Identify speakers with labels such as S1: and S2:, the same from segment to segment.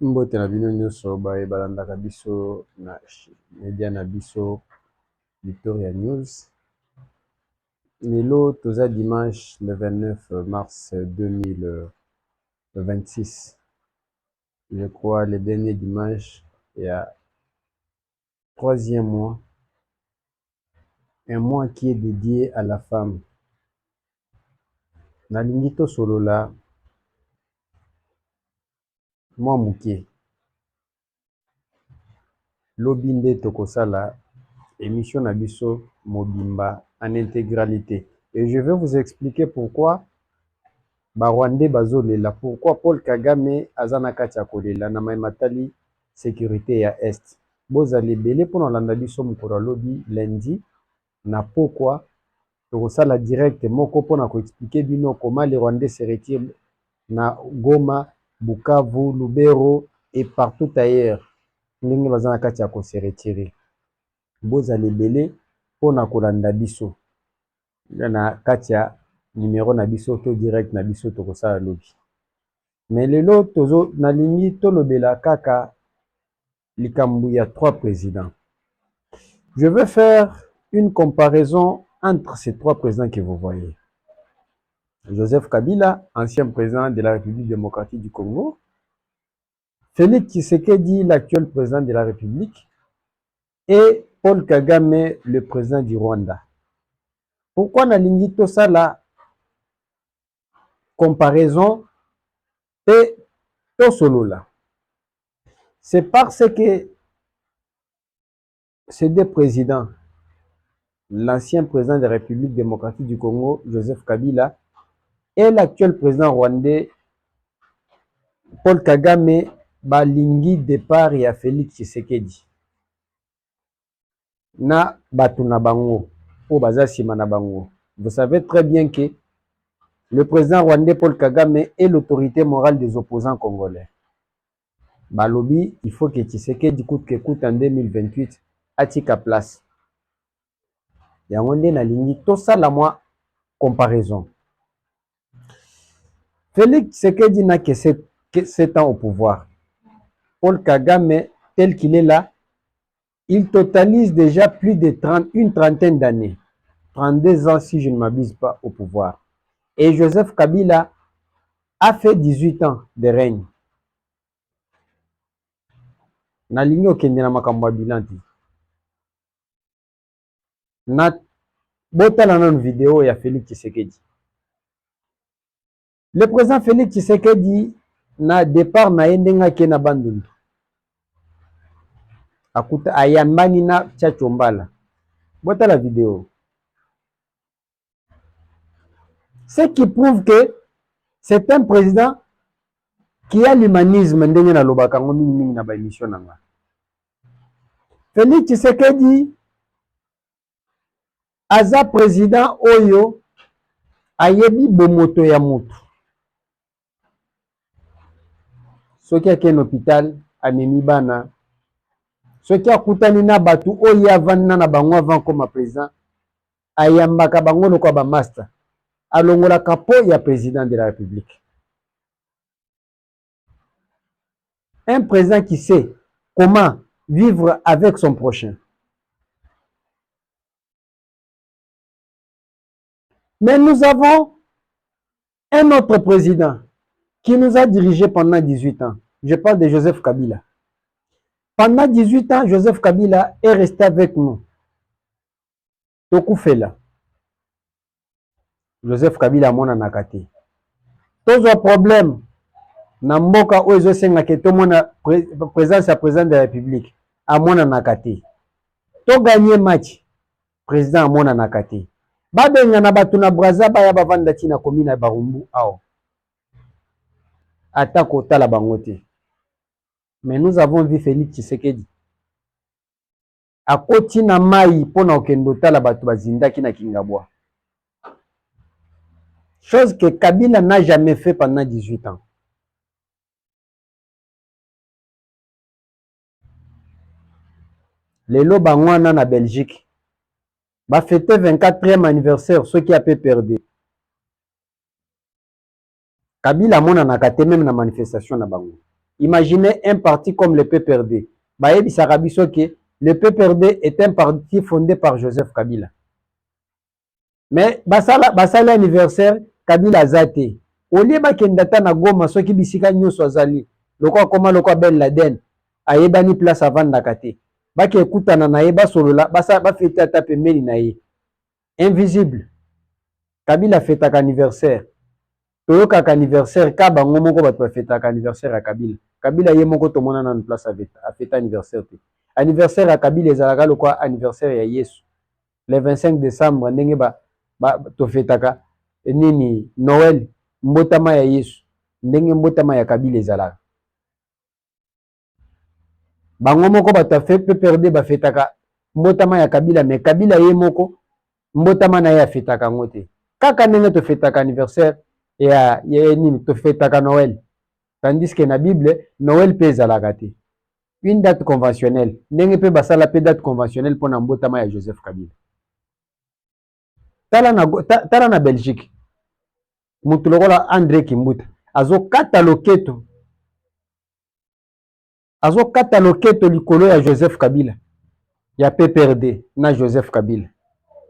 S1: Mbote na bino nyonso balandaka biso na media na biso Victoria News. Lelo toza dimanche le 29 mars 2026. Je crois le dernier dimanche ya troisième mois. Un mois qui est dédié à la femme. Nalingi tosolola mwa muke. Lobi nde tokosala émission na biso mobimba en intégralité. Et je vais vous expliquer pourquoi Barwandais bazolela, pourquoi Paul Kagame azana kati ya kolela na matali sécurité ya Est. Bozali belé pour landa biso mukolo lobi lundi na pourquoi tokosala direct moko pona ko expliquer bino comment les Rwandais se retirent na Goma, Bukavu, Lubero et partout ailleurs. Ndenge bazana kati ya ko se retirer. Bozali belé pona kolanda biso na kati ya numéro na biso to direct na biso tokosala lobi. Mais lelo tozo nalingi tolobela kaka likambu ya trois présidents. Je veux faire une comparaison entre ces trois présidents que vous voyez. Joseph Kabila, ancien président de la République démocratique du Congo. Félix Tshisekedi, l'actuel président de la République. Et Paul Kagame, le président du Rwanda. Pourquoi nalingi to ça la comparaison et to solo là? C'est parce que ces deux présidents, l'ancien président de la République démocratique du Congo, Joseph Kabila, et l'actuel président rwandais, Paul Kagame, balingi départ ya Félix Tshisekedi. Na batuna bango, ou bazasima na bango. Vous savez très bien que le président rwandais Paul Kagame est l'autorité morale des opposants congolais. Balobi, il faut que Tshisekedi coûte que coûte en 2028 atika place. Yangonde na lingi tout ça la moi comparaison. Félix Tshisekedi n'a que 7 ans au pouvoir. Paul Kagame, tel qu'il est là, il totalise déjà plus de une trentaine d'années. 32 ans si je ne m'abuse pas au pouvoir. Et Joseph Kabila a fait 18 ans de règne. Nalingi okende na makambo bilanti. Na botala na vidéo ya Félix Tshisekedi. Le président Félix Tshisekedi na départ na yendenga ke na bandundu. Akuta ayambani na Tchachombala. Botala la vidéo. Ce qui prouve que c'est un président qui a l'humanisme ndenge na lobaka ngo mingi na ba émission nanga. Félix Tshisekedi aza président oyo ayebi bomoto ya mutu. Soki akene hôpital amemi bana, soki akutani na batu oyo avanda na bango avant comme président, ayambaka bango loko ba master, alongola kapo ya président de la République. Un président qui sait comment vivre avec son prochain. Mais nous avons un autre président qui nous a dirigé pendant 18 ans. Je parle de Joseph Kabila. Pendant 18 ans, Joseph Kabila est resté avec nous. Tokufela. Joseph Kabila mona nakate. Tous un problème. Na mboka oyo senga ke to mona présence ya président de la République. Amona nakate. To gagner match. Président amona nakate. Babenga na batu na Braza baya bavanda tina komina Barumbu ao. Atako tala bangote. Mais nous avons vu Félix Tshisekedi. A koti na mai pona okendo tala batu bazindaki na Kingabwa. Chose que Kabila n'a jamais fait pendant 18 ans. Lelo bangwana na Belgique. Ba fêté 24e anniversaire ceux qui a peu perdu. Kabila mona nakate même na manifestation na bango. Imaginez un parti comme le PPRD. Bayebi Sarabiso que le PPRD est un parti fondé par Joseph Kabila. Mais basala anniversaire Kabila azate. Olie bakendata na Goma soki bisika nyonso azali. Lokwa koma lokwa Ben Laden. Ayebani place avant nakate. Baki ekutana na ye basolola ba fete ata pembeni na ye. Invisible. Kabila fetaka anniversaire. Toyokaka anniversaire ka bango moko bato bafetaka anniversaire ya Kabila. Kabila ye moko tomona na place a fete anniversaire te. Anniversaire ya Kabila ezalaka lokwa anniversaire ya Yesu. Le 25 décembre ndenge tofetaka nini Noël mbotama ya Yesu. Ndenge mbotama ya Kabila ezalaka. Bango moko bato PPRD bafetaka mbotama ya Kabila, mais Kabila ye moko mbotama na ye afetaka ngo te. Kaka ndenge tofetaka anniversaire ya nini tofetaka Noël. Tandis que na Bible Noël pe ezalaka te. Une date conventionnelle. Ndenge pe basala pe date conventionnelle pona mbotama ya Joseph Kabila. Tala na Belgique. Mutu lokola André Kimbuta azokata loketo likolo ya Joseph Kabila ya PPRD na Joseph Kabila.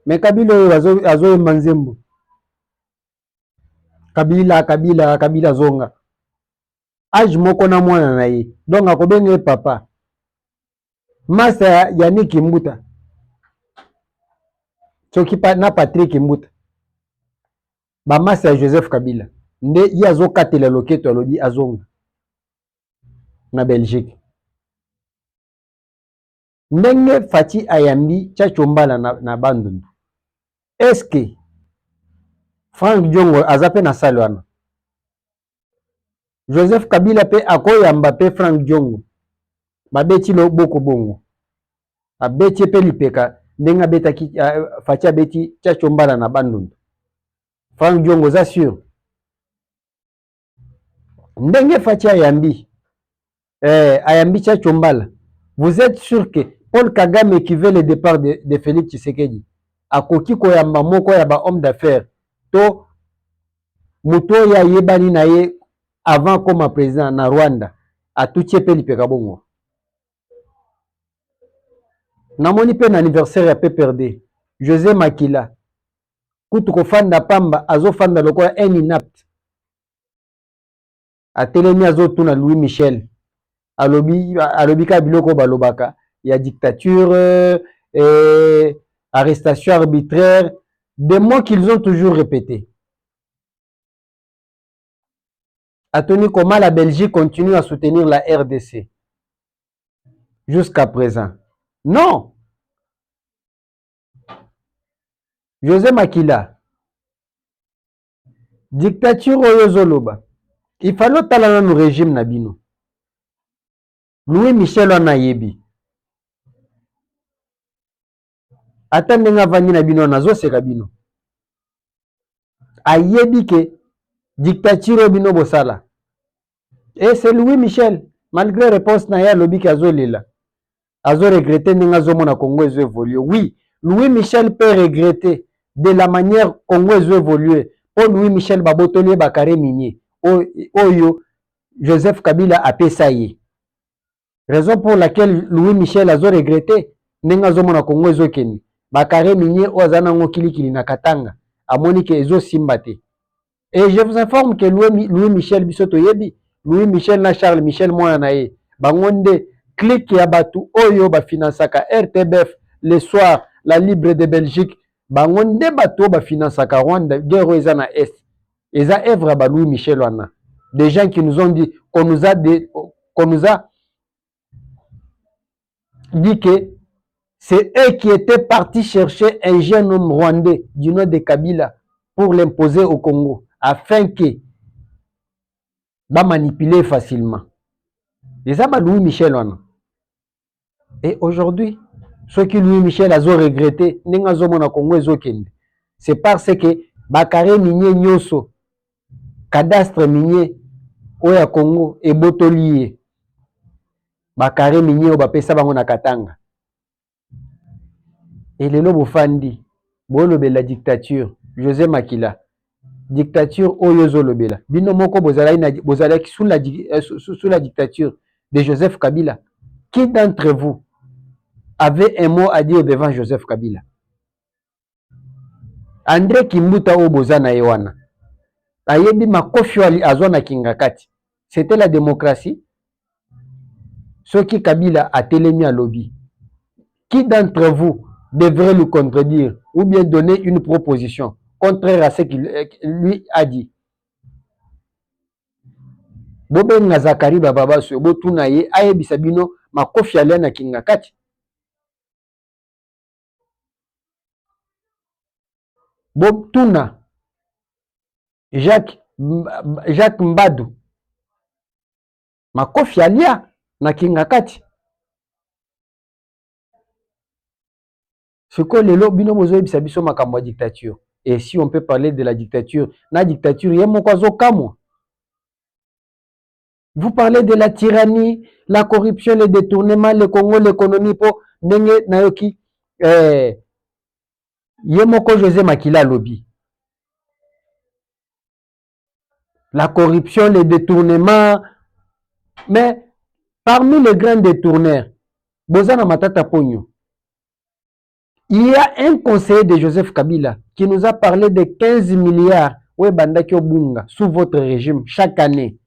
S1: Mais Kabila oyo azoyemba nzembo. Kabila zonga. Age moko na mwana na ye. Donc akobenge papa. Masa ya Yannick Kimbuta. Soki na Patrick Kimbuta. Ba masa ya Joseph Kabila. Nde ye azokatela loketo alobi azonga. Na Belgique. Ndenge Fati ayambi Tchachombala na Bandundu. Est-ce que Frank Diongo azape na salwana? Joseph Kabila pe akoyamba pe Frank Diongo. Babeti loboko bongo. Abeti pe lipeka ndenge abetaki Fati abeti Tchachombala na Bandundu. Frank Diongo za sûr. Ndenge Fati ayambi ayambi Tchachombala. Vous êtes sûr que Paul Kagame qui veut le départ de Félix Tshisekedi akoki koyamba moko ya ba homme d'affaires to muto ya yebani na ye avant comme président na Rwanda atutie pe lipeka bongo. Namoni pe na anniversaire ya PPRD José Makila kutu kofanda pamba azofanda lokola un inapte atelemi azotuna Louis Michel alobi ka biloko balobaka ya dictature arrestation arbitraire, des mots qu'ils ont toujours répétés. Atoni comment la Belgique continue à soutenir la RDC jusqu'à présent. Non. José Makila, dictature oyo zoloba. Il fallait talana no régime nabino. Louis Michel wana yebi. Atende nga vangi nabino nazo seka bino. Ayebi ke dictature bino bosala. Et c'est Louis Michel, malgré réponse na ya lobi ki azolela. Azo regretter ndenge azomona Congo ezo évoluer. Oui, Louis Michel peut regretter de la manière Congo ezo évoluer. Pour Louis Michel babotoli bakare minier. Oyo Joseph Kabila apesa ye. Raison pour laquelle Louis Michel azo regretter ndenge azomona Congo ezo keni. Bakare minier ozana ngo kilikili na Katanga. Amoni ke ezo simba te. Et je vous informe que Louis Michel bisoto yebi, Louis Michel na Charles Michel mwana na ye. Bangonde clique ya batu oyo ba finansaka RTBF le soir la Libre de Belgique. Bangonde batu ba finansaka Rwanda guerre eza na Est. Eza œuvre ba Louis Michel wana. Des gens qui nous ont dit qu'on nous a dit que c'est eux qui étaient partis chercher un jeune homme rwandais du nom de Kabila pour l'imposer au Congo afin que va manipuler facilement. Et ça, Louis Michel wana. Et aujourd'hui, ceux qui Louis Michel a regretté, c'est parce que Bakare minier nyoso, cadastre minier, oya Congo, et botolier. Bakare minier au bapesa bango na Katanga. Et le lobo fandi, bolo de la dictature, José Makila. dictature oyo zolobela bino moko bozalaki sous la dictature de Joseph Kabila. Qui d'entre vous avait un mot à dire devant Joseph Kabila? André Kimbuta oyo boza na ye wana ayebi makofi azwa na kingakati, c'était la démocratie. Soki Kabila atelemi alobi, qui d'entre vous devrait le contredire ou bien donner une proposition contraire à ce qu'il lui a dit? Bobenga Zakari Bababaso botuna ye ayebisa bino makofi alia na kingakati. Botuna Jacques Mbadu makofi alia na kingakati. Siko lelo bino bozoyebisa biso makambo ya dictature. Et si on peut parler de la dictature, na dictature ye moko azokamwa. Vous parlez de la tyrannie, la corruption, le détournement, le Congo, l'économie po ndenge nayoki ye moko José Makila lobby. La corruption, le détournement, mais parmi les grands détourneurs, Bozana Matata Pogno, il y a un conseiller de Joseph Kabila qui nous a parlé de 15 milliards sous votre régime chaque année.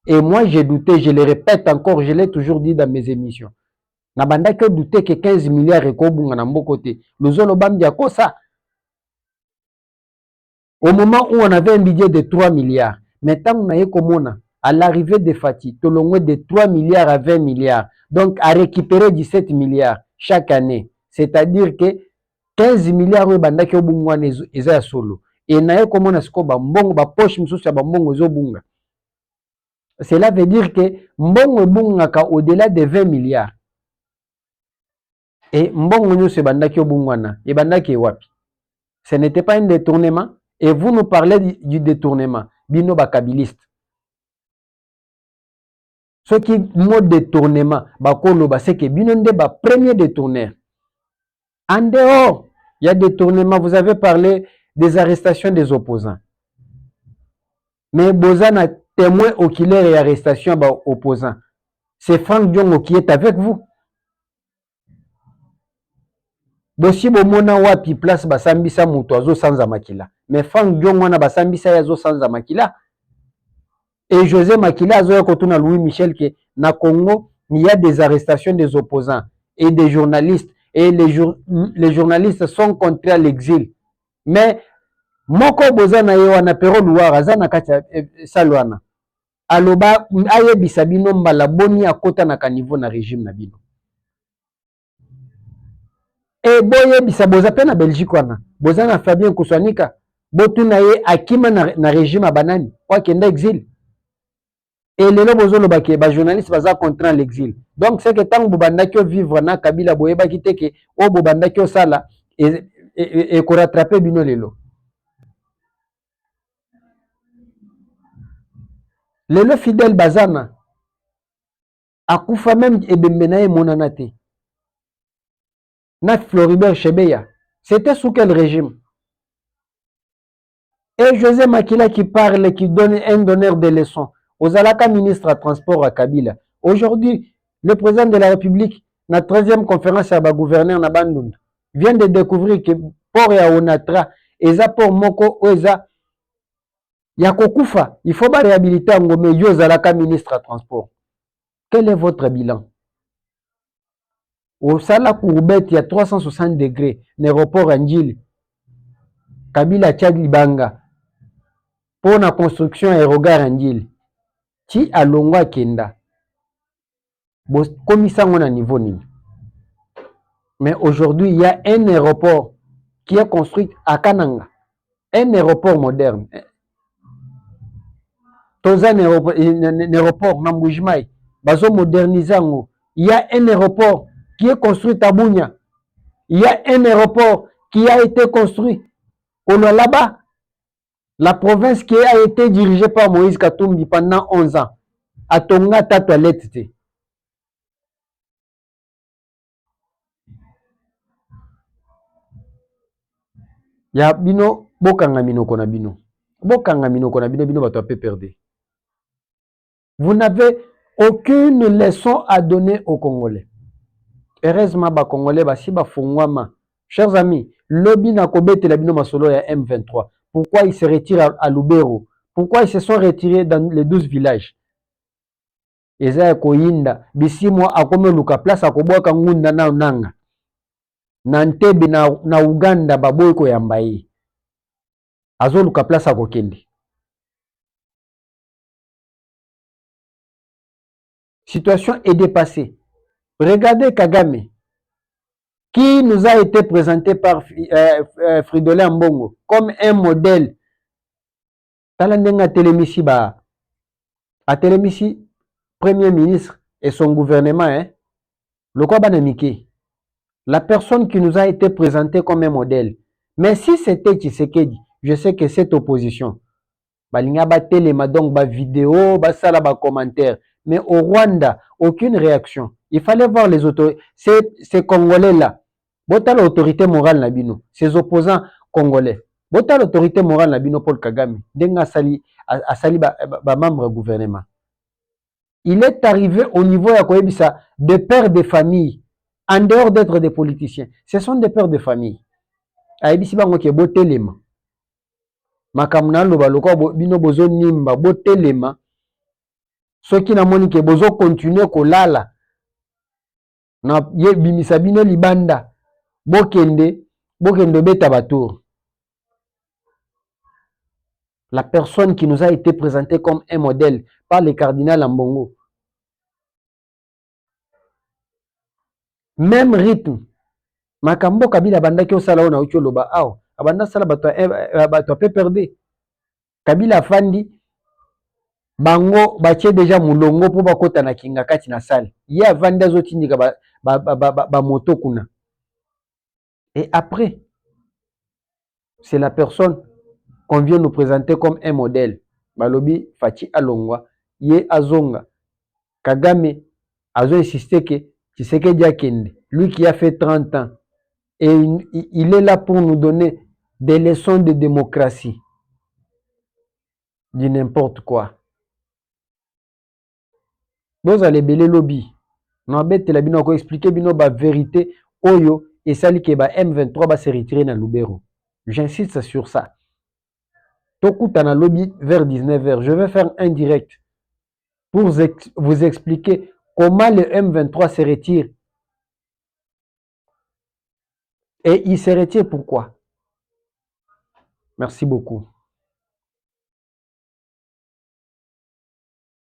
S1: Et moi, j'ai douté, je le répète encore, je l'ai toujours dit dans mes émissions. Nabanda que douté que 15 milliards et kobunga na côté. Le zolo bambi ça. Au moment où on avait un budget de 3 milliards, maintenant on a eu comme à l'arrivée de Fatih, Tolongwe de 3 milliards à 20 milliards. Donc à récupérer 17 milliards chaque année. C'est-à-dire que 15 milliards oui banda que obunga eza solo. Et na eu comme on a skoba mbongo ba poche msusu ya mbongo zo bunga. Cela veut dire que mbongo bungaka au-delà de 20 milliards. Et mbongo nyo se bandaki obungwana, et bandaki wapi. Ce n'était pas un détournement. Et vous nous parlez du détournement. Bino bakabiliste. Ce qui mot détournement, c'est que bino nde ba premier détourneur. En dehors, il y a détournement. Vous avez parlé des arrestations des opposants. Mais Bozana témoin oculaire et arrestation des opposants. C'est Franck Diongo qui est avec vous. Dossier bomona wapi place basambisa muto azo sanza makila. Mais Franck Diongo na basambisa yazo sanza makila. Et José Makila azo kotuna Louis Michel que na Congo il y a des arrestations des opposants et des journalistes et les journalistes sont contre à l'exil. Mais moko bozana yo na pero luara zana kati salwana. Aloba ayebisa bino mbala boni akota na niveau na régime na bino. Et boye bisa boza pe na Belgique wana. Bozana Fabien Kouswanika botuna ye akima na régime banani kwa kenda exil. Et les lobozolo baki ba journalistes baza contraint l'exil. Donc c'est que tant bobandaki vivre na Kabila boyeba kite ke o bobandaki sala et ko rattraper bino lelo. Lelo fidèle bazana akufa même ebembe na ye monana te. Na Floribert Chebeya, c'était sous quel régime? Et José Makila qui parle, qui donne un donneur de leçons. Ozalaka ministre à transport à Kabila. Aujourd'hui, le président de la République, na 13e conférence à gouverneur na Bandundu, vient de découvrir que port ya Onatra, eza port moko eza ya kokufa, il faut pas réhabiliter ngome yo zalaka ministre à transport. Quel est votre bilan? Au sala courbette il y a 360 degrés, l'aéroport Anjili, Kabila Tchad Libanga, pour la construction aérogare Anjili, ti alongwa kenda, comme ça on a niveau nini. Mais aujourd'hui, il y a un aéroport qui est construit à Kananga, un aéroport moderne. Dans un aéroport, Namboujmaï, bazo moderniser. Il y a un aéroport qui est construit à Bounia. Il y a un aéroport qui a été construit au là-bas. La province qui a été dirigée par Moïse Katumbi pendant 11 ans. À Tonga, ta toilette. Ya bino, bokanga minoko na bino. Bokanga minoko na bino bino bato ape perdre. Vous n'avez aucune leçon à donner aux Congolais. Heureusement, les Congolais, si bafungwama. Chers amis, lobby na kobete la bino masolo ya M23. Pourquoi ils se retirent à Lubero? Pourquoi ils se sont retirés dans les 12 villages? Eza koyinda bisimo akome luka place akobwaka ngunda na nanga. Na Ntebe na Uganda baboy ko yambaye. Azo luka place akokende. Situation est dépassée. Regardez Kagame, qui nous a été présenté par Fridolin Mbongo comme un modèle. Talandenga Telemisi ba. A Telemisi, Premier ministre et son gouvernement, le quoi banamike. La personne qui nous a été présentée comme un modèle. Mais si c'était Tshisekedi, je sais que cette opposition, balinga ba telema donc ba vidéo, ba sala ba commentaire. Mais au Rwanda, aucune réaction. Il fallait voir les autorités. Ces Congolais-là, bota l'autorité morale nabino, ces opposants congolais. Bota l'autorité morale nabino Paul Kagame, denga asali ba membre gouvernement. Il est arrivé au niveau de pères de famille, en dehors d'être des politiciens. Ce sont des pères de famille. Aibisi bango ke botelema. Makamuna loba loko bino bozo nimba botelema. Ceux qui na moni ke bozo continuer kolala. Na ye bimisa bino libanda. Bokende beta batour. La personne qui nous a été présentée comme un modèle par le cardinal Ambongo. Même rythme. Makambo Kabila banda ki osala ona uchi loba aw. Abanda sala bato ape perdre. Kabila fandi bango batie déjà mulongo po bakota na kinga kati na salle. Ye avanda zotindika ba moto kuna. Et après, c'est la personne qu'on vient nous présenter comme un modèle. Balobi Fachi Alongwa, Ye Azonga, Kagame, Azo insisté que Tshisekedi Akende, lui qui a fait 30 ans, et il est là pour nous donner des leçons de démocratie. Du n'importe quoi. Vous allez belé lobby. Non, bête la bino ko expliquer bino ba vérité oyo et sali ke ba M23 va se retirer dans Lubero. J'insiste sur ça. Tokutana lobby vers 19h. Je vais faire un direct pour vous expliquer comment le M23 se retire. Et il se retire pourquoi? Merci beaucoup.